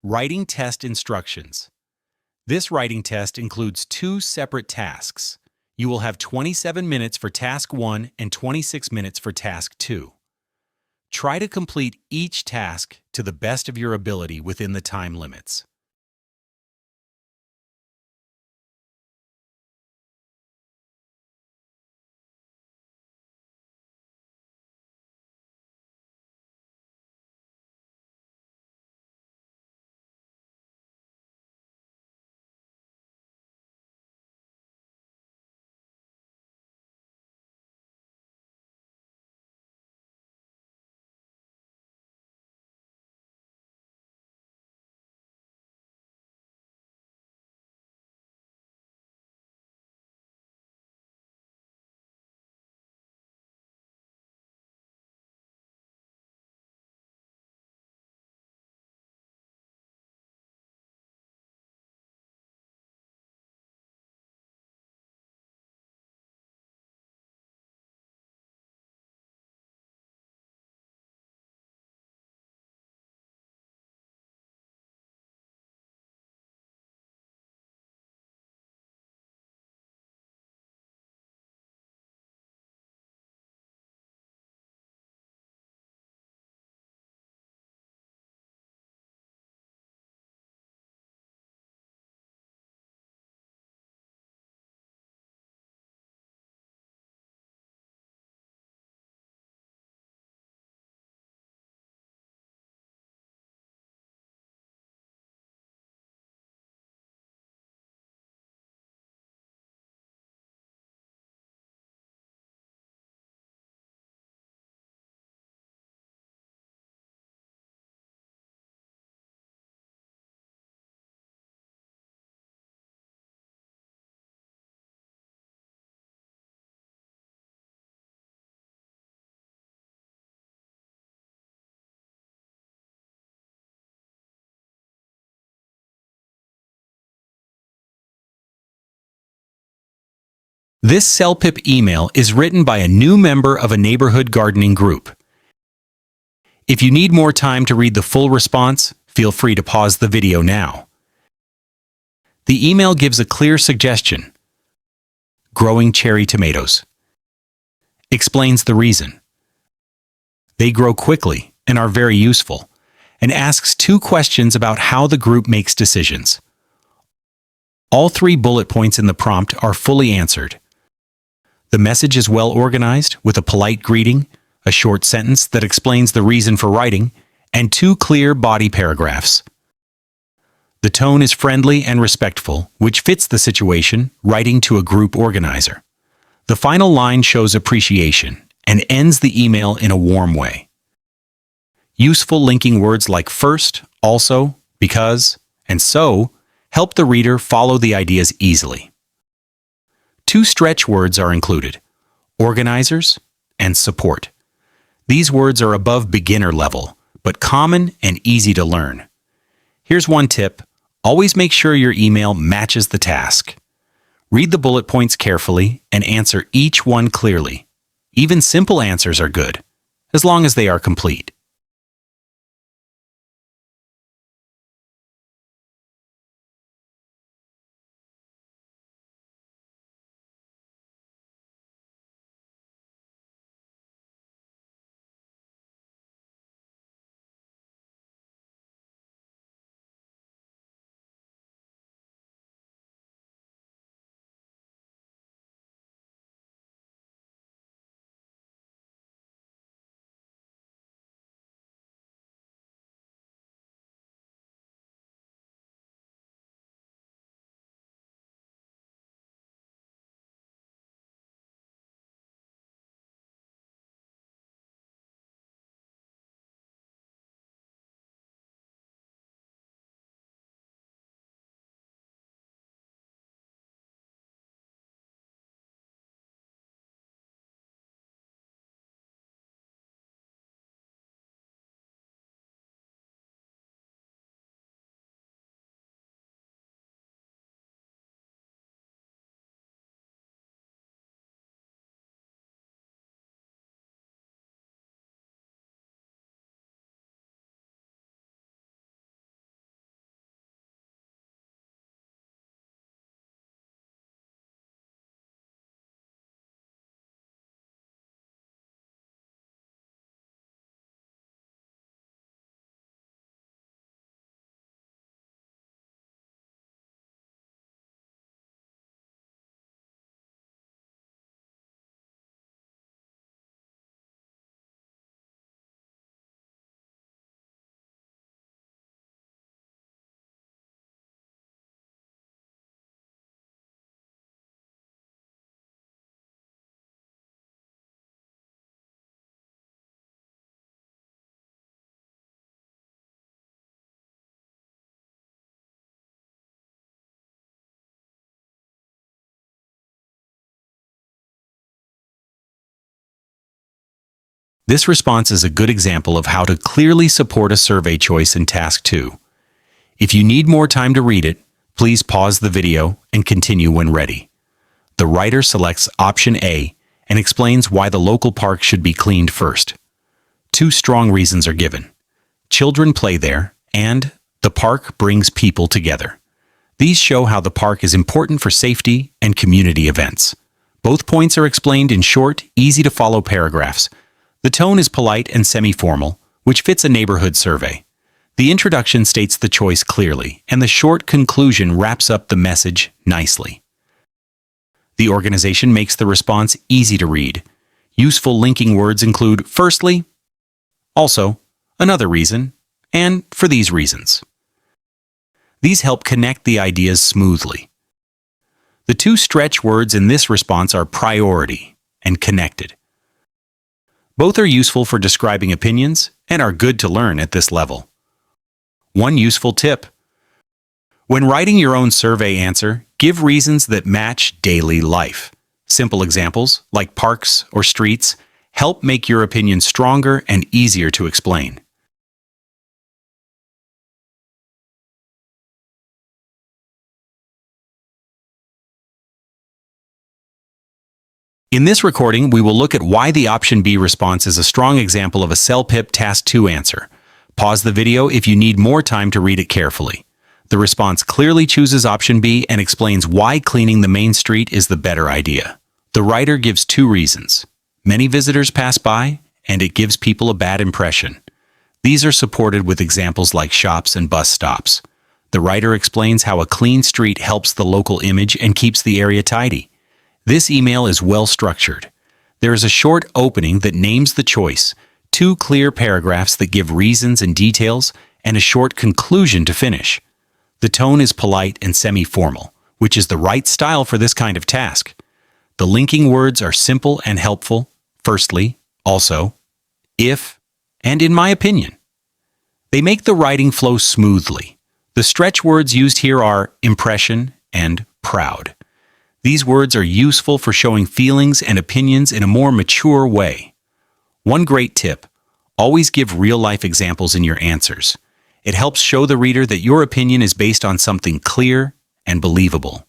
Writing test instructions. This writing test includes two separate tasks. You will have 27 minutes for task 1 and 26 minutes for task 2. Try to complete each task to the best of your ability within the time limits. This CELPIP email is written by a new member of a neighborhood gardening group. If you need more time to read the full response, feel free to pause the video now. The email gives a clear suggestion: growing cherry tomatoes. Explains the reason. They grow quickly and are very useful, and asks 2 questions about how the group makes decisions. All 3 bullet points in the prompt are fully answered. The message is well organized, with a polite greeting, a short sentence that explains the reason for writing, and 2 clear body paragraphs. The tone is friendly and respectful, which fits the situation, writing to a group organizer. The final line shows appreciation and ends the email in a warm way. Useful linking words like first, also, because, and so help the reader follow the ideas easily. 2 stretch words are included: organizers and support. These words are above beginner level, but common and easy to learn. Here's one tip: always make sure your email matches the task. Read the bullet points carefully and answer each one clearly. Even simple answers are good, as long as they are complete. This response is a good example of how to clearly support a survey choice in Task 2. If you need more time to read it, please pause the video and continue when ready. The writer selects option A and explains why the local park should be cleaned first. Two strong reasons are given. Children play there, and the park brings people together. These show how the park is important for safety and community events. Both points are explained in short, easy-to-follow paragraphs. The tone is polite and semi-formal, which fits a neighborhood survey. The introduction states the choice clearly, and the short conclusion wraps up the message nicely. The organization makes the response easy to read. Useful linking words include firstly, also, another reason, and for these reasons. These help connect the ideas smoothly. The two stretch words in this response are priority and connected. Both are useful for describing opinions and are good to learn at this level. One useful tip. When writing your own survey answer, give reasons that match daily life. Simple examples, like parks or streets, help make your opinion stronger and easier to explain. In this recording, we will look at why the option B response is a strong example of a CELPIP Task 2 answer. Pause the video if you need more time to read it carefully. The response clearly chooses option B and explains why cleaning the main street is the better idea. The writer gives two reasons. Many visitors pass by, and it gives people a bad impression. These are supported with examples like shops and bus stops. The writer explains how a clean street helps the local image and keeps the area tidy. This email is well structured. There is a short opening that names the choice, two clear paragraphs that give reasons and details, and a short conclusion to finish. The tone is polite and semi-formal, which is the right style for this kind of task. The linking words are simple and helpful. Firstly, also, if, and in my opinion. They make the writing flow smoothly. The stretch words used here are impression and proud. These words are useful for showing feelings and opinions in a more mature way. One great tip: always give real-life examples in your answers. It helps show the reader that your opinion is based on something clear and believable.